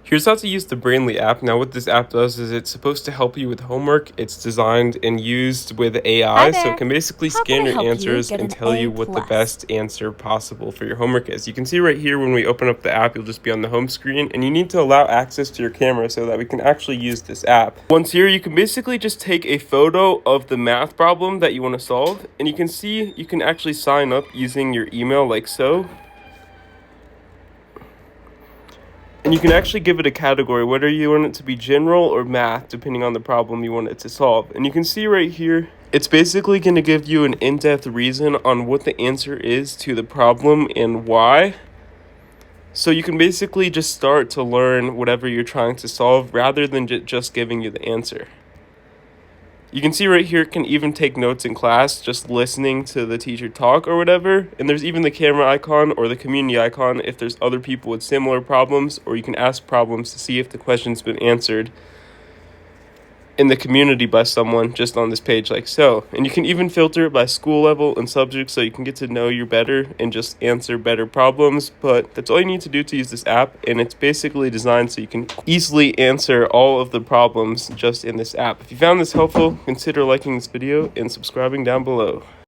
Here's how to use the Brainly app. Now, what this app does is it's supposed to help you with homework. It's designed and used with Hi AI, so it there. can basically How can scan I your help you answers get and an tell A you what the plus? best answer possible for your homework is. You can see right here when we open up the app, you'll just be on the home screen, and you need to allow access to your camera so that we can actually use this app. Once here, you can basically just take a photo of the math problem that you want to solve, and you can see you can actually sign up using your email like so. And you can actually give it a category, whether you want it to be general or math, depending on the problem you want it to solve. And you can see right here, it's basically going to give you an in-depth reason on what the answer is to the problem and why. So you can basically just start to learn whatever you're trying to solve rather than just giving you the answer. You can see right here, it can even take notes in class, just listening to the teacher talk or whatever. And there's even the camera icon or the community icon if there's other people with similar problems, or you can ask problems to see if the question's been answered in the community by someone just on this page like so. And you can even filter it by school level and subject so you can get to know you better and just answer better problems. But that's all you need to do to use this app, and it's basically designed so you can easily answer all of the problems just in this app. If you found this helpful, consider liking this video and subscribing down below.